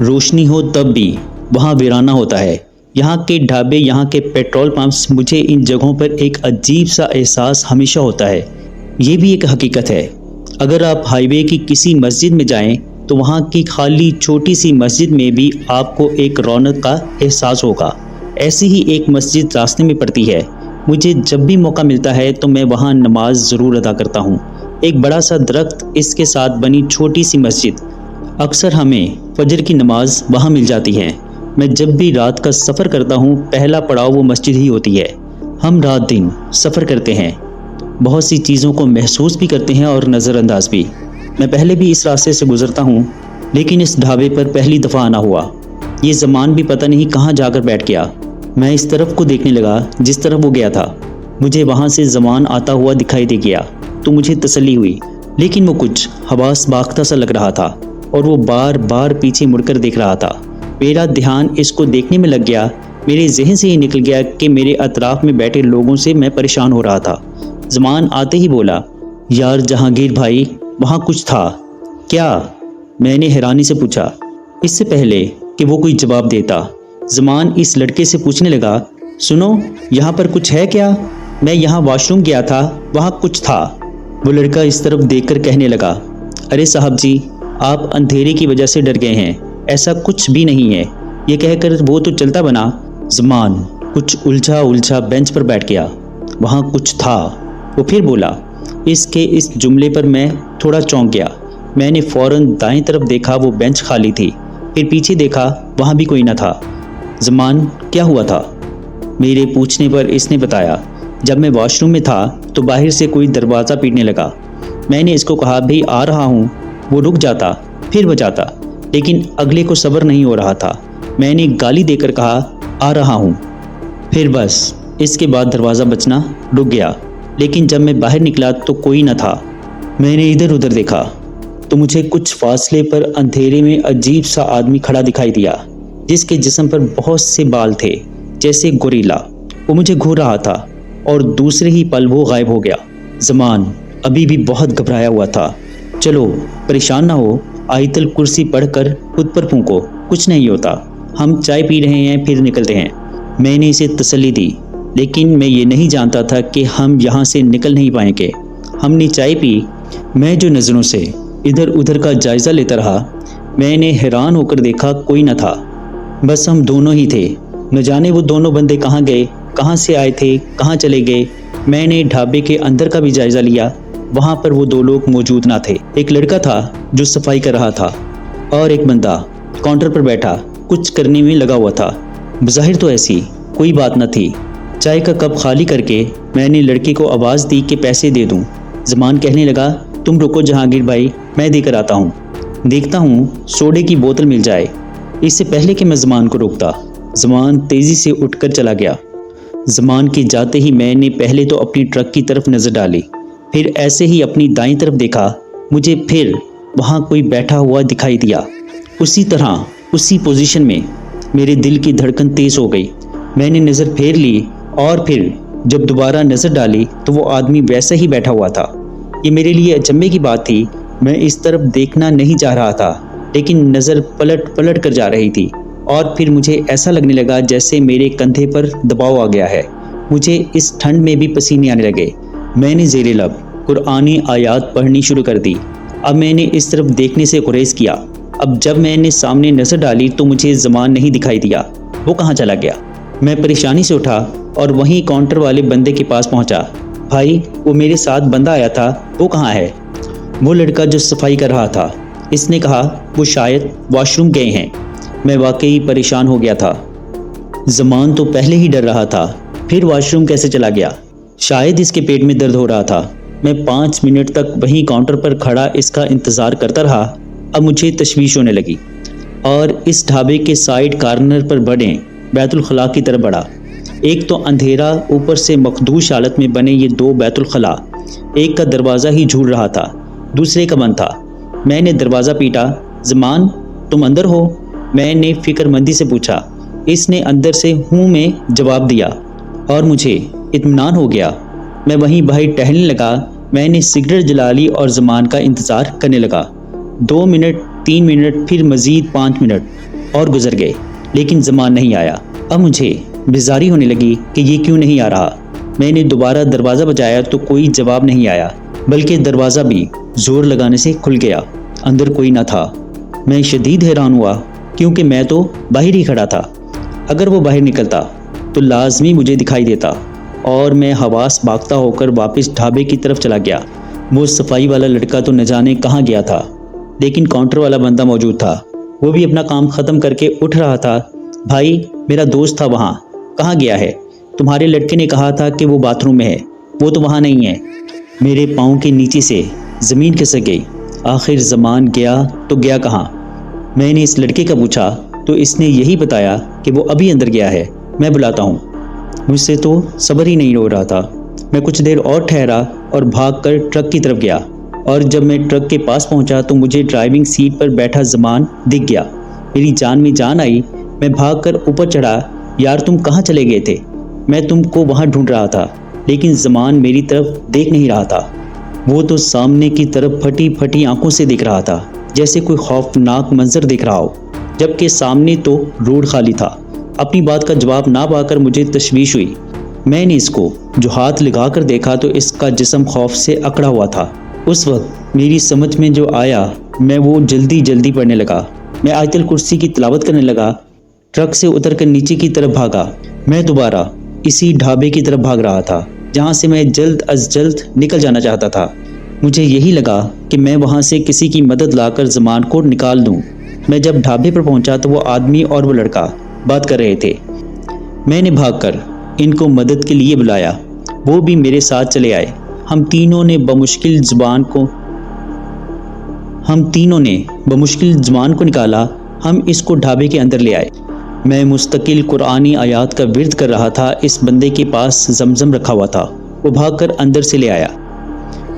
روشنی ہو تب بھی وہاں ویرانہ ہوتا ہے۔ یہاں کے ڈھابے، یہاں کے پیٹرول پمپس، مجھے ان جگہوں پر ایک عجیب سا احساس ہمیشہ ہوتا ہے۔ یہ بھی ایک حقیقت ہے، اگر آپ ہائی وے کی کسی مسجد میں جائیں تو وہاں کی خالی چھوٹی سی مسجد میں بھی آپ کو ایک رونق کا احساس ہوگا۔ ایسی ہی ایک مسجد راستے میں پڑتی ہے، مجھے جب بھی موقع ملتا ہے تو میں وہاں نماز ضرور ادا کرتا ہوں۔ ایک بڑا سا درخت، اس کے ساتھ بنی چھوٹی سی مسجد، اکثر ہمیں فجر کی نماز وہاں مل جاتی ہے۔ میں جب بھی رات کا سفر کرتا ہوں پہلا پڑاؤ وہ مسجد ہی ہوتی ہے۔ ہم رات دن سفر کرتے ہیں، بہت سی چیزوں کو محسوس بھی کرتے ہیں اور نظر انداز بھی۔ میں پہلے بھی اس راستے سے گزرتا ہوں، لیکن اس ڈھابے پر پہلی دفعہ آنا ہوا۔ یہ زمان بھی پتہ نہیں کہاں جا کر بیٹھ گیا۔ میں اس طرف کو دیکھنے لگا جس طرف وہ گیا تھا۔ مجھے وہاں سے زمان آتا ہوا دکھائی دے گیا تو مجھے تسلی ہوئی، لیکن وہ کچھ حواس باختہ سا لگ رہا تھا اور وہ بار بار پیچھے مڑ کر دیکھ رہا تھا۔ میرا دھیان اس کو دیکھنے میں لگ گیا، میرے ذہن سے یہ نکل گیا کہ میرے اطراف میں بیٹھے لوگوں سے میں پریشان ہو رہا تھا۔ زمان آتے ہی بولا، یار جہانگیر بھائی، وہاں کچھ تھا کیا؟ میں نے حیرانی سے پوچھا۔ اس سے پہلے کہ وہ کوئی جواب دیتا، زمان اس لڑکے سے پوچھنے لگا، سنو، یہاں پر کچھ ہے کیا؟ میں یہاں واش روم گیا تھا، وہاں کچھ تھا۔ وہ لڑکا اس طرف دیکھ کر کہنے لگا، ارے صاحب جی، آپ اندھیرے کی وجہ سے ڈر گئے ہیں، ایسا کچھ بھی نہیں ہے۔ یہ کہہ کر وہ تو چلتا بنا۔ زمان کچھ الجھا بینچ پر بیٹھ گیا۔ وہاں کچھ تھا، وہ پھر بولا۔ اس جملے پر میں تھوڑا چونک گیا۔ میں نے فوراً دائیں طرف دیکھا، وہ بینچ خالی تھی۔ پھر پیچھے دیکھا، وہاں بھی کوئی نہ تھا۔ زمان، کیا ہوا تھا؟ میرے پوچھنے پر اس نے بتایا، جب میں واش روم میں تھا تو باہر سے کوئی دروازہ پیٹنے لگا۔ میں نے اس کو کہا، بھئی آ رہا ہوں۔ وہ رک جاتا، پھر بجاتا، لیکن اگلے کو صبر نہیں ہو رہا تھا۔ میں نے گالی دے کر کہا، آ رہا ہوں۔ پھر بس اس کے بعد دروازہ بجنا رک گیا، لیکن جب میں باہر نکلا تو کوئی نہ تھا۔ میں نے ادھر ادھر دیکھا تو مجھے کچھ فاصلے پر اندھیرے میں عجیب سا آدمی کھڑا دکھائی دیا، جس کے جسم پر بہت سے بال تھے، جیسے گوریلا۔ وہ مجھے گھور رہا تھا اور دوسرے ہی پل وہ غائب ہو گیا۔ زمان ابھی بھی بہت گھبرایا ہوا تھا۔ چلو پریشان نہ ہو، آیت الکرسی پڑھ کر خود پر پھونکو، کچھ نہیں ہوتا، ہم چائے پی رہے ہیں پھر نکلتے ہیں۔ میں نے اسے تسلی دی، لیکن میں یہ نہیں جانتا تھا کہ ہم یہاں سے نکل نہیں پائیں گے۔ ہم نے چائے پی۔ میں جو نظروں سے ادھر ادھر کا جائزہ لیتا رہا، میں نے حیران ہو کر دیکھا کوئی نہ تھا، بس ہم دونوں ہی تھے۔ نہ جانے وہ دونوں بندے کہاں گئے، کہاں سے آئے تھے، کہاں چلے گئے۔ میں نے ڈھابے کے اندر کا بھی جائزہ لیا، وہاں پر وہ دو لوگ موجود نہ تھے۔ ایک لڑکا تھا جو صفائی کر رہا تھا اور ایک بندہ کاؤنٹر پر بیٹھا کچھ کرنے میں لگا ہوا تھا۔ بظاہر تو ایسی کوئی بات نہ تھی۔ چائے کا کپ خالی کر کے میں نے لڑکے کو آواز دی کہ پیسے دے دوں۔ زمان کہنے لگا، تم رکو جہانگیر بھائی، میں دے کر آتا ہوں، دیکھتا ہوں سوڈے کی بوتل مل جائے۔ اس سے پہلے کہ میں زمان کو روکتا، زمان تیزی سے اٹھ کر چلا گیا۔ زمان کے جاتے ہی میں نے پہلے تو اپنی ٹرک کی طرف نظر ڈالی، پھر ایسے ہی اپنی دائیں طرف دیکھا۔ مجھے پھر وہاں کوئی بیٹھا ہوا دکھائی دیا، اسی طرح اسی پوزیشن میں۔ میرے دل کی دھڑکن تیز ہو گئی۔ میں نے نظر پھیر لی اور پھر جب دوبارہ نظر ڈالی تو وہ آدمی ویسا ہی بیٹھا ہوا تھا۔ یہ میرے لیے اچنبھے کی بات تھی۔ میں اس طرف دیکھنا نہیں چاہ رہا تھا، لیکن نظر پلٹ کر جا رہی تھی اور پھر مجھے ایسا لگنے لگا جیسے میرے کندھے پر دباؤ آ گیا ہے۔ مجھے اس ٹھنڈ میں بھی پسینے آنے لگے۔ میں نے زیر لب قرآنی آیات پڑھنی شروع کر دی۔ اب میں نے اس طرف دیکھنے سے گریز کیا۔ اب جب میں نے سامنے نظر ڈالی تو مجھے زمان نہیں دکھائی دیا۔ وہ کہاں چلا گیا؟ میں پریشانی سے اٹھا اور وہیں کاؤنٹر والے بندے کے پاس پہنچا۔ بھائی، وہ میرے ساتھ بندہ آیا تھا، وہ کہاں ہے؟ وہ لڑکا جو صفائی کر رہا تھا، اس نے کہا وہ شاید واش روم گئے ہیں۔ میں واقعی پریشان ہو گیا تھا۔ زمان تو پہلے ہی ڈر رہا تھا، پھر واش روم کیسے چلا گیا؟ شاید اس کے پیٹ میں درد ہو رہا تھا۔ میں 5 منٹ تک وہیں کاؤنٹر پر کھڑا اس کا انتظار کرتا رہا۔ اب مجھے تشویش ہونے لگی اور اس ڈھابے کے سائیڈ کارنر پر بڑے بیت الخلاء کی طرف بڑھا۔ ایک تو اندھیرا، اوپر سے مخدوش حالت میں بنے یہ 2 بیت الخلاء، ایک کا دروازہ ہی جھول رہا تھا، دوسرے کا بند تھا۔ میں نے دروازہ پیٹا۔ زمان، تم اندر ہو؟ میں نے فکر مندی سے پوچھا۔ اس نے اندر سے ہوں میں جواب دیا اور مجھے اطمینان ہو گیا۔ میں وہیں باہر ٹہلنے لگا۔ میں نے سگریٹ جلا لی اور زمان کا انتظار کرنے لگا۔ 2 منٹ 3 منٹ، پھر مزید 5 منٹ اور گزر گئے لیکن زمان نہیں آیا۔ اب مجھے بیزاری ہونے لگی کہ یہ کیوں نہیں آ رہا۔ میں نے دوبارہ دروازہ بجایا تو کوئی جواب نہیں آیا، بلکہ دروازہ بھی زور لگانے سے کھل گیا۔ اندر کوئی نہ تھا۔ میں شدید حیران ہوا کیونکہ میں تو باہر ہی کھڑا تھا۔ اگر وہ باہر نکلتا تو لازمی مجھے دکھائی دیتا اور میں حواس باختہ ہو کر واپس ڈھابے کی طرف چلا گیا۔ وہ صفائی والا لڑکا تو نہ جانے کہاں گیا تھا، لیکن کاؤنٹر والا بندہ موجود تھا۔ وہ بھی اپنا کام ختم کر کے اٹھ رہا تھا۔ بھائی، میرا دوست تھا وہاں، کہاں گیا ہے؟ تمہارے لڑکے نے کہا تھا کہ وہ باتھ روم میں ہے، وہ تو وہاں نہیں ہے۔ میرے پاؤں کے نیچے سے زمین کھسک گئی۔ آخر زمان گیا تو گیا کہاں؟ میں نے اس لڑکے کا پوچھا تو اس نے یہی بتایا کہ وہ ابھی اندر گیا ہے، میں بلاتا ہوں۔ مجھ سے تو صبر ہی نہیں ہو رہا تھا۔ میں کچھ دیر اور ٹھہرا اور بھاگ کر ٹرک کی طرف گیا، اور جب میں ٹرک کے پاس پہنچا تو مجھے ڈرائیونگ سیٹ پر بیٹھا زمان دکھ گیا۔ میری جان میں جان آئی۔ میں بھاگ کر اوپر چڑھا۔ یار تم کہاں چلے گئے تھے؟ میں تم کو وہاں ڈھونڈ رہا تھا، لیکن زمان میری طرف دیکھ نہیں رہا تھا۔ وہ تو سامنے کی طرف پھٹی پھٹی آنکھوں سے دیکھ رہا تھا، جیسے کوئی خوفناک منظر دیکھ رہا ہو، جبکہ سامنے تو روڈ خالی تھا۔ اپنی بات کا جواب نہ پا کر مجھے تشویش ہوئی۔ میں نے اس کو جو ہاتھ لگا کر دیکھا تو اس کا جسم خوف سے اکڑا ہوا تھا۔ اس وقت میری سمجھ میں جو آیا میں وہ جلدی جلدی پڑھنے لگا۔ میں آیت الکرسی کی تلاوت کرنے لگا۔ ٹرک سے اتر کر نیچے کی طرف بھاگا۔ میں دوبارہ اسی ڈھابے کی طرف بھاگ رہا تھا جہاں سے میں جلد از جلد نکل جانا چاہتا تھا۔ مجھے یہی لگا کہ میں وہاں سے کسی کی مدد لا کر زمان کو نکال دوں۔ میں جب ڈھابے پر پہنچا تو وہ آدمی اور وہ لڑکا بات کر رہے تھے۔ میں نے بھاگ کر ان کو مدد کے لیے بلایا، وہ بھی میرے ساتھ چلے آئے۔ ہم تینوں نے بمشکل زبان کو نکالا۔ ہم اس کو ڈھابے کے اندر لے آئے۔ میں مستقل قرآنی آیات کا ورد کر رہا تھا۔ اس بندے کے پاس زمزم رکھا ہوا تھا، وہ بھاگ کر اندر سے لے آیا۔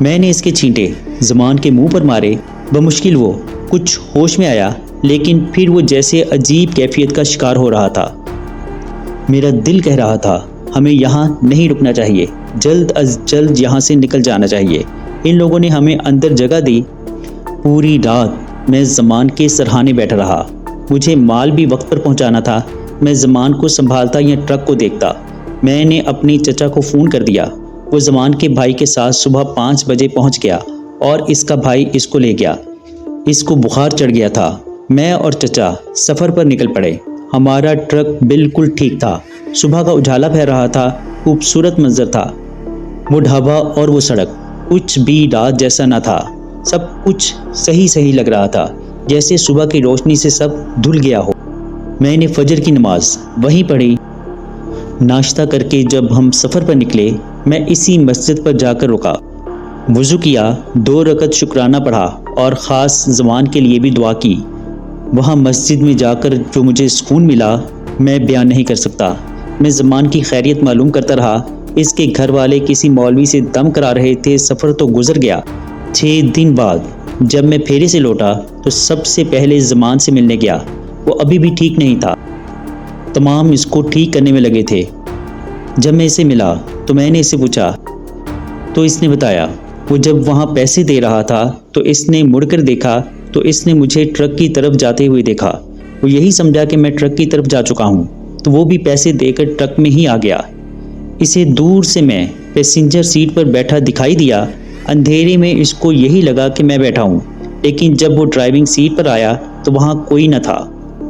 میں نے اس کے چھینٹے زمان کے منہ پر مارے۔ بمشکل وہ کچھ ہوش میں آیا، لیکن پھر وہ جیسے عجیب کیفیت کا شکار ہو رہا تھا۔ میرا دل کہہ رہا تھا ہمیں یہاں نہیں رکنا چاہیے، جلد از جلد یہاں سے نکل جانا چاہیے۔ ان لوگوں نے ہمیں اندر جگہ دی۔ پوری رات میں زمان کے سرہانے بیٹھا رہا۔ مجھے مال بھی وقت پر پہنچانا تھا۔ میں زمان کو سنبھالتا یا ٹرک کو دیکھتا۔ میں نے اپنی چچا کو فون کر دیا۔ وہ زمان کے بھائی کے ساتھ صبح 5 بجے پہنچ گیا اور اس کا بھائی اس کو لے گیا۔ اس کو بخار چڑھ گیا تھا۔ میں اور چچا سفر پر نکل پڑے۔ ہمارا ٹرک بالکل ٹھیک تھا۔ صبح کا اجالا پھیل رہا تھا۔ خوبصورت منظر تھا۔ وہ ڈھابا اور وہ سڑک، کچھ بھی رات جیسا نہ تھا۔ سب کچھ صحیح لگ رہا تھا، جیسے صبح کی روشنی سے سب دھل گیا ہو۔ میں نے فجر کی نماز وہیں پڑھی۔ ناشتہ کر کے جب ہم سفر پر نکلے، میں اسی مسجد پر جا کر رکا، وضو کیا، 2 رکعت شکرانہ پڑھا اور خاص زمان کے لیے بھی دعا کی۔ وہاں مسجد میں جا کر جو مجھے سکون ملا میں بیان نہیں کر سکتا۔ میں زمان کی خیریت معلوم کرتا رہا۔ اس کے گھر والے کسی مولوی سے دم کرا رہے تھے۔ سفر تو گزر گیا۔ 6 دن بعد جب میں پھیرے سے لوٹا تو سب سے پہلے زمان سے ملنے گیا۔ وہ ابھی بھی ٹھیک نہیں تھا۔ تمام اس کو ٹھیک کرنے میں لگے تھے۔ جب میں اسے ملا تو میں نے اسے پوچھا تو اس نے بتایا وہ جب وہاں پیسے دے رہا تھا تو اس نے مڑ کر دیکھا تو اس نے مجھے ٹرک کی طرف جاتے ہوئے دیکھا۔ وہ یہی سمجھا کہ میں ٹرک کی طرف جا چکا ہوں تو وہ بھی پیسے دے کر ٹرک میں ہی آ گیا۔ اسے دور سے میں پیسنجر سیٹ پر بیٹھا دکھائی دیا۔ اندھیرے میں اس کو یہی لگا کہ میں بیٹھا ہوں، لیکن جب وہ ڈرائیونگ سیٹ پر آیا تو وہاں کوئی نہ تھا،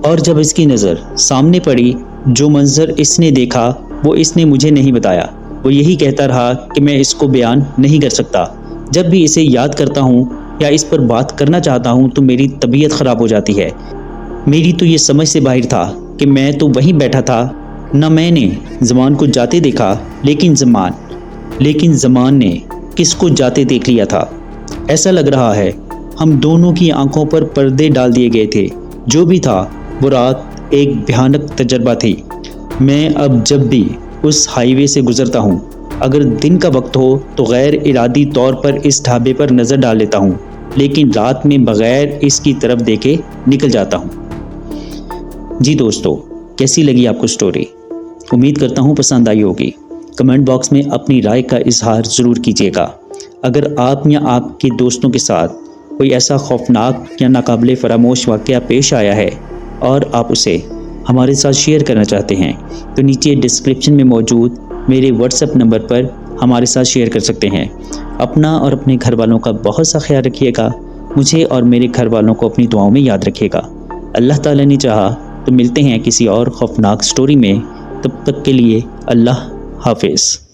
اور جب اس کی نظر سامنے پڑی جو منظر اس نے دیکھا وہ اس نے مجھے نہیں بتایا۔ وہ یہی کہتا رہا کہ میں اس کو بیان نہیں کر سکتا۔ جب بھی اسے یاد کرتا ہوں یا اس پر بات کرنا چاہتا ہوں تو میری طبیعت خراب ہو جاتی ہے۔ میری تو یہ سمجھ سے باہر تھا کہ میں تو وہیں بیٹھا تھا، نہ میں نے زمان کو جاتے دیکھا، لیکن زمان نے کس کو جاتے دیکھ لیا تھا۔ ایسا لگ رہا ہے ہم دونوں کی آنکھوں پر پردے ڈال دیے گئے تھے۔ جو بھی تھا وہ رات ایک بھیانک تجربہ تھی۔ میں اب جب بھی اس ہائی وے سے گزرتا ہوں، اگر دن کا وقت ہو تو غیر ارادی طور پر اس ڈھابے پر نظر ڈال لیتا ہوں، لیکن رات میں بغیر اس کی طرف دیکھے نکل جاتا ہوں۔ جی دوستو، کیسی لگی آپ کو سٹوری؟ امید کرتا ہوں پسند آئی ہوگی۔ کمنٹ باکس میں اپنی رائے کا اظہار ضرور کیجیے گا۔ اگر آپ یا آپ کے دوستوں کے ساتھ کوئی ایسا خوفناک یا ناقابل فراموش واقعہ پیش آیا ہے اور آپ اسے ہمارے ساتھ شیئر کرنا چاہتے ہیں تو نیچے ڈسکرپشن میں موجود میرے واٹس ایپ نمبر پر ہمارے ساتھ شیئر کر سکتے ہیں۔ اپنا اور اپنے گھر والوں کا بہت سا خیال رکھیے گا۔ مجھے اور میرے گھر والوں کو اپنی دعاؤں میں یاد رکھیے گا۔ اللہ تعالیٰ نے چاہا تو ملتے ہیں کسی اور خوفناک سٹوری میں، تب تک کے لیے اللہ حافظ۔